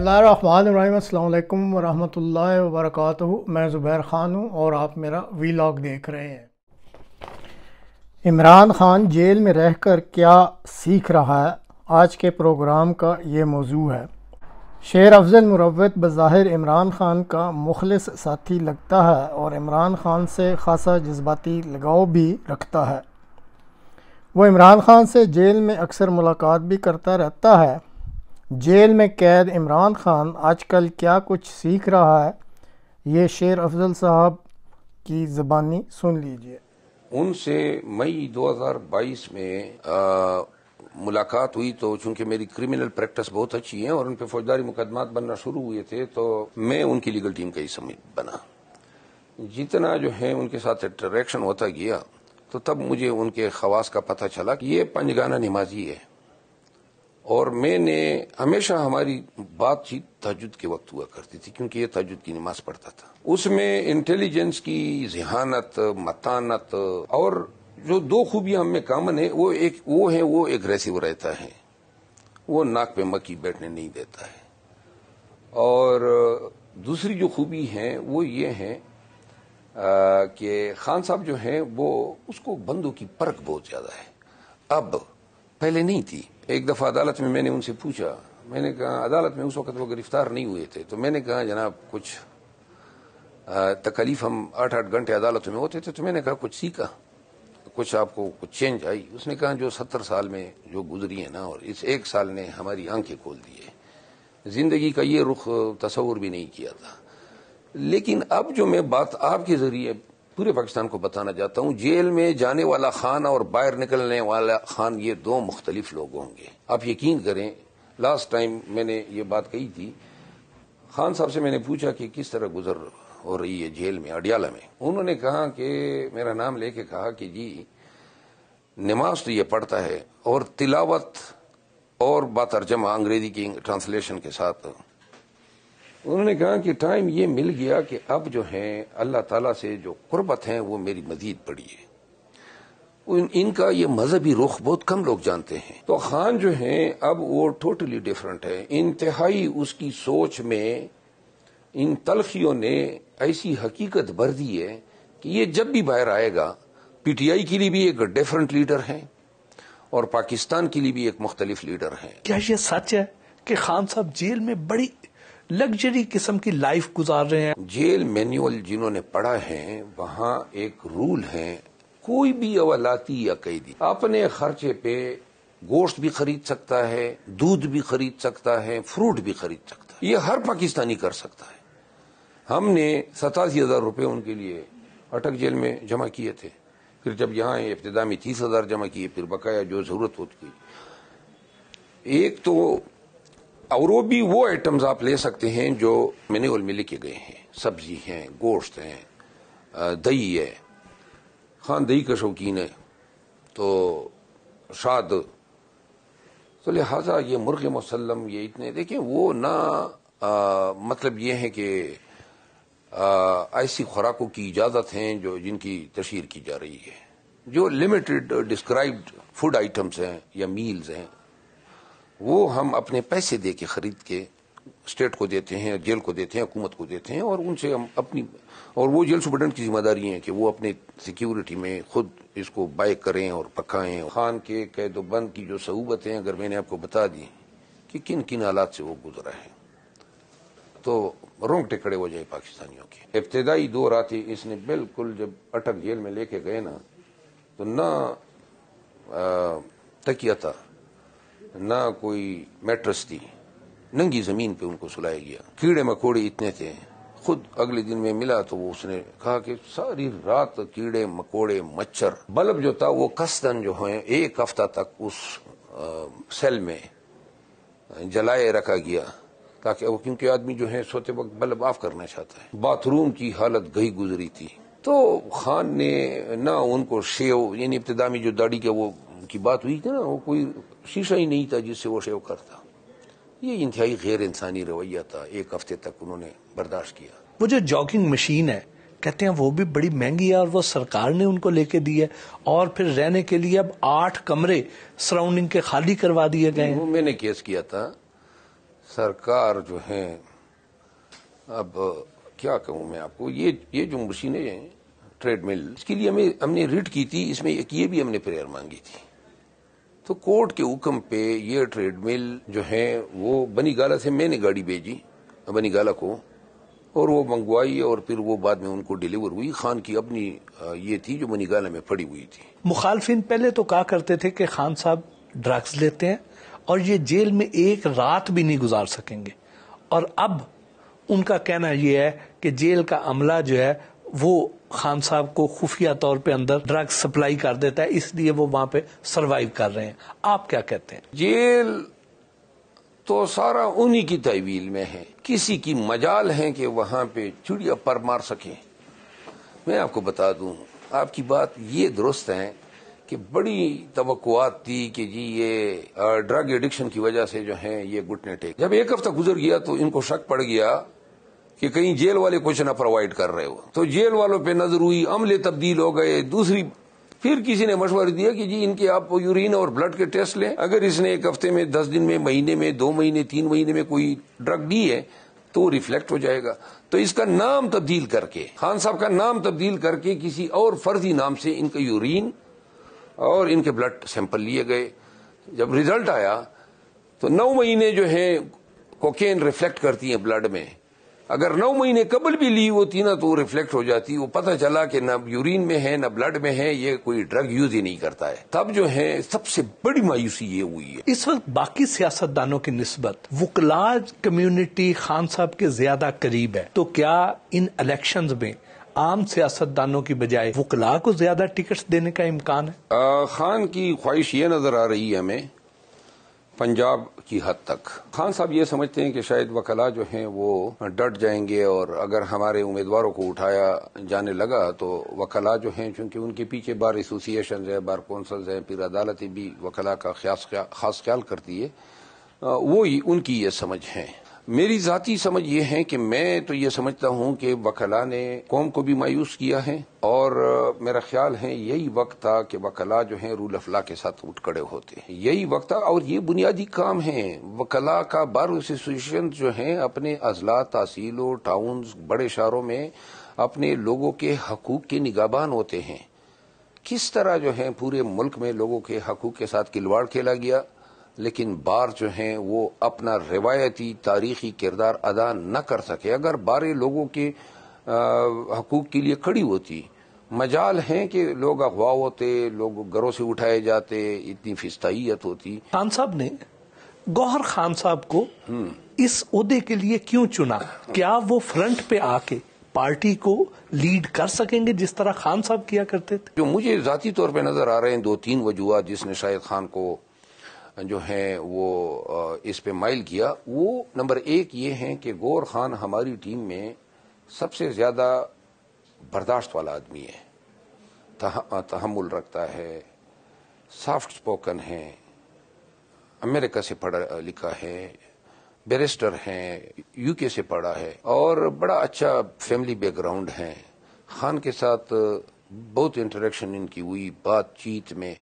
बिस्मिल्लाहिर्रहमानिर्रहीम। अस्सलाम वालेकुम वरहमतुल्लाहि वबरकातुहू। मैं ज़ुबैर ख़ान हूँ और आप मेरा वीलॉग देख रहे हैं। इमरान ख़ान जेल में रहकर क्या सीख रहा है, आज के प्रोग्राम का ये मौजू है। शेर अफजल मुरव्वत बज़ाहिर इमरान ख़ान का मुखलिस साथी लगता है और इमरान ख़ान से ख़ासा जज्बाती लगाव भी रखता है। वो इमरान ख़ान से जेल में अक्सर मुलाकात भी करता रहता है। जेल में कैद इमरान ख़ान आजकल क्या कुछ सीख रहा है, ये शेर अफजल साहब की ज़बानी सुन लीजिए। उनसे मई 2022 में मुलाकात हुई तो चूंकि मेरी क्रिमिनल प्रैक्टिस बहुत अच्छी है और उन पे फौजदारी मुकदमात बनना शुरू हुए थे तो मैं उनकी लीगल टीम का हिस्सा बना। जितना जो है उनके साथ इंटरेक्शन होता गया तो तब मुझे उनके खवास का पता चला कि ये पंजगाना नमाजी है और मैंने हमेशा हमारी बातचीत तहज्जुद के वक्त हुआ करती थी क्योंकि ये तहज्जुद की नमाज पढ़ता था। उसमें इंटेलिजेंस की ज़हानत, मतानत और जो दो खूबियां हमें कॉमन है वो एग्रेसिव रहता है, वो नाक पे मक्खी बैठने नहीं देता है। और दूसरी जो खूबी है वो ये है कि खान साहब जो है वो उसको बंदों की परख बहुत ज्यादा है। अब पहले नहीं थी। एक दफा अदालत में मैंने उनसे पूछा, मैंने कहा अदालत में उस वक्त वो गिरफ्तार नहीं हुए थे, तो मैंने कहा जनाब कुछ तकलीफ हम 8-8 घंटे अदालत में होते थे, तो मैंने कहा कुछ सीखा, कुछ आपको कुछ चेंज आई। उसने कहा जो 70 साल में जो गुजरी है ना और इस एक साल ने हमारी आंखें खोल दी है, जिंदगी का ये रुख तस्वुर भी नहीं किया था। लेकिन अब जो मैं बात आपके जरिए पूरे पाकिस्तान को बताना चाहता हूं, जेल में जाने वाला खान और बाहर निकलने वाला खान ये दो मुख्तलिफ लोग होंगे। आप यकीन करें, लास्ट टाइम मैंने ये बात कही थी, खान साहब से मैंने पूछा कि किस तरह गुजर हो रही है जेल में, अडियाला में। उन्होंने कहा कि मेरा नाम लेके कहा कि जी नमाज तो ये पढ़ता है और तिलावत और बातर्जमा अंग्रेजी की ट्रांसलेशन के साथ। उन्होंने कहा कि टाइम ये मिल गया कि अब जो है अल्लाह ताला से जो कुर्बत है वो मेरी मजीद बढ़ी है। इनका ये मजहबी रुख बहुत कम लोग जानते हैं। तो खान जो है अब वो टोटली डिफरेंट है। इंतहाई उसकी सोच में इन तलखियों ने ऐसी हकीकत भर दी है कि ये जब भी बाहर आएगा पीटीआई के लिए भी एक डिफरेंट लीडर है और पाकिस्तान के लिए भी एक मुख्तलिफ लीडर है। क्या ये सच है कि खान साहब जेल में बड़ी लग्जरी किस्म की लाइफ गुजार रहे हैं? जेल मैनुअल जिन्होंने पढ़ा है वहां एक रूल है, कोई भी अवलाती या कैदी अपने खर्चे पे गोश्त भी खरीद सकता है, दूध भी खरीद सकता है, फ्रूट भी खरीद सकता है। ये हर पाकिस्तानी कर सकता है। हमने 87,000 रुपए उनके लिए अटक जेल में जमा किए थे, फिर जब यहाँ इब्तिदा में 30,000 जमा किए, फिर बकाया जो जरूरत होती। एक तो और वो भी वो आइटम्स आप ले सकते हैं जो मैनुअल में लिखे गए हैं, सब्जी है, गोश्त है, दही है। खान दही का शौकीन है तो शाद, तो लिहाजा ये मुर्गे मुसल्लम ये इतने देखिए वो ना मतलब ये है कि ऐसी खुराकों की इजाजत हैं जो जिनकी तशहीर की जा रही है, जो लिमिटेड डिस्क्राइब्ड फूड आइटम्स हैं या मील्स हैं, वो हम अपने पैसे दे के खरीद के स्टेट को देते हैं, जेल को देते हैं, हुकूमत को देते हैं और उनसे हम अपनी, और वो जेल सुपरडेंट की जिम्मेदारी है कि वो अपने सिक्योरिटी में खुद इसको बाय करें और पकाएं। खान के कैदोबंद की जो सहूबतें अगर मैंने आपको बता दी कि किन किन हालात से वो गुजरा है तो रोंगटे खड़े हो जाए पाकिस्तानियों के। इब्तिदाई 2 रातें इसने बिल्कुल जब अटक जेल में लेके गए ना तो ना तकिया था ना कोई मैट्रेस थी, नंगी जमीन पे उनको सुलाया गया। कीड़े मकोड़े इतने थे, खुद अगले दिन में मिला तो वो उसने कहा कि सारी रात कीड़े मकोड़े मच्छर, बल्ब जो था वो कस्तन जो है 1 हफ्ता तक उस सेल में जलाए रखा गया ताकि वो, क्योंकि आदमी जो है सोते वक्त बल्ब ऑफ करना चाहता है। बाथरूम की हालत गई गुजरी थी। तो खान ने ना उनको शेव, यानी इब्तिदा में जो दाढ़ी के वो की बात हुई थी ना, वो कोई शीशा ही नहीं था जिससे वो शेव करता। ये इंतहाई गैर इंसानी रवैया था। 1 हफ्ते तक उन्होंने बर्दाश्त किया। वो जो जॉगिंग मशीन है कहते हैं वो भी बड़ी महंगी है और वो सरकार ने उनको लेके दी है और फिर रहने के लिए अब 8 कमरे सराउंडिंग के खाली करवा दिए गए हैं। वो मैंने केस किया था سرکار جو ہے، اب کیا کہوں میں آپ کو، یہ جو مشینیں ہیں ٹریڈ مل، اس کے لیے ہم نے ریٹ کی تھی، اس میں ایک یہ بھی ہم نے پریئر مانگی تھی، تو کورٹ کے حکم پہ یہ ٹریڈ مل جو ہے وہ بنی گالا سے میں نے گاڑی بھیجی بنی گالا کو، اور وہ منگوائی، اور پھر وہ بعد میں ان کو ڈیلیور ہوئی. خان کی اپنی یہ تھی جو بنی گالا میں پڑی ہوئی تھی. مخالفین پہلے تو کہا کرتے تھے کہ خان صاحب ڈرگز لیتے ہیں اور یہ جیل میں ایک رات بھی نہیں گزار سکیں گے، اور اب ان کا کہنا یہ ہے کہ جیل کا عملہ جو ہے وہ خان صاحب کو خفیہ طور پہ اندر ڈرگ سپلائی کر دیتا ہے، اس لیے وہ وہاں پہ سروائیو کر رہے ہیں. آپ کیا کہتے ہیں؟ جیل تو سارا انہی کی تحویل میں ہے، کسی کی مجال ہے کہ وہاں پہ چڑیا پر مار سکیں. میں آپ کو بتا دوں، آپ کی بات یہ درست ہے کہ بڑی توقعات تھی کہ جی یہ ڈرگ ایڈکشن کی وجہ سے جو ہے یہ گھٹنے ٹیک. جب ایک ہفتہ گزر گیا تو ان کو شک پڑ گیا کہ کہیں جیل والے کچھ نہ پرووائڈ کر رہے ہو، تو جیل والوں پہ نظر ہوئی، عملے تبدیل ہو گئے. پھر کسی نے مشورہ دیا کہ جی ان کے آپ یورین اور بلڈ کے ٹیسٹ لیں، اگر اس نے ایک ہفتے میں 10 دن میں، مہینے میں، 2 مہینے، 3 مہینے میں کوئی ڈرگ دی ہے تو ریفلیکٹ ہو جائے گا. تو اس کا نام تبدیل کر کے، خان صاحب کا نام تبدیل کر کے کسی اور فرضی نام سے ان کا یورین اور ان کے بلڈ سیمپل لیے گئے. جب ریزلٹ آیا تو 9 مہینے جو ہے کوکین ریفلیکٹ کرتی ہیں بلڈ میں. اگر 9 مہینے قبل بھی لی ہوتی نا تو ریفلیکٹ ہو جاتی. وہ پتہ چلا کہ نہ یورین میں ہے نہ بلڈ میں ہے، یہ کوئی ڈرگ یوز ہی نہیں کرتا ہے. تب جو ہے سب سے بڑی مایوسی یہ ہوئی ہے. اس وقت باقی سیاستدانوں کی نسبت وکلاء کمیونٹی خان صاحب کے زیادہ قریب ہے، تو کیا ان الیکشنز میں عام سیاستدانوں کی بجائے وکلاء کو زیادہ ٹکٹس دینے کا امکان ہے؟ خان کی خواہش یہ نظر آ رہی ہے ہمیں پنجاب کی حد تک. خان صاحب یہ سمجھتے ہیں کہ شاید وکلاء جو ہیں وہ ڈٹ جائیں گے، اور اگر ہمارے امیدواروں کو اٹھایا جانے لگا تو وکلاء جو ہیں، چونکہ ان کے پیچھے بار ایسوسیشن ہے، بار کونسلز ہیں، پھر عدالتیں بھی وکلاء کا خاص خیال کرتی ہے، وہ ان کی یہ سمجھ ہے. میری ذاتی سمجھ یہ ہے کہ میں تو یہ سمجھتا ہوں کہ وکلاء نے قوم کو بھی مایوس کیا ہے، اور میرا خیال ہے یہی وقت تھا کہ وکلاء جو ہیں رول آف لا کے ساتھ اٹھ کھڑے ہوتے ہیں. یہی وقت تھا، اور یہ بنیادی کام ہے وکلاء کا. بار ایسوسیشن جو ہیں اپنے اضلاع، تحصیلوں، ٹاؤنز، بڑے شہروں میں اپنے لوگوں کے حقوق کے نگہبان ہوتے ہیں. کس طرح جو ہے پورے ملک میں لوگوں کے حقوق کے ساتھ کھلواڑ کھیلا گیا، لیکن بار جو ہیں وہ اپنا روایتی تاریخی کردار ادا نہ کر سکے. اگر بارے لوگوں کے حقوق کے لیے کھڑی ہوتی، مجال ہیں کہ لوگ اغوا ہوتے، لوگ گھروں سے اٹھائے جاتے، اتنی فستائیت ہوتی. خان صاحب نے گوہر خان صاحب کو اس عہدے کے لیے کیوں چنا؟ کیا وہ فرنٹ پہ آ کے پارٹی کو لیڈ کر سکیں گے جس طرح خان صاحب کیا کرتے تھے؟ جو مجھے ذاتی طور پہ نظر آ رہے ہیں 2-3 وجوہات جس نے شاید خان کو جو ہیں وہ اس پہ مائل کیا. وہ نمبر 1 یہ ہے کہ گور خان ہماری ٹیم میں سب سے زیادہ برداشت والا آدمی ہے، تحمل رکھتا ہے، سافٹ سپوکن ہے، امریکہ سے پڑھا لکھا ہے، بیرسٹر ہیں، UK سے پڑھا ہے، اور بڑا اچھا فیملی بیک گراؤنڈ ہے. خان کے ساتھ بہت انٹریکشن ان کی ہوئی بات چیت میں.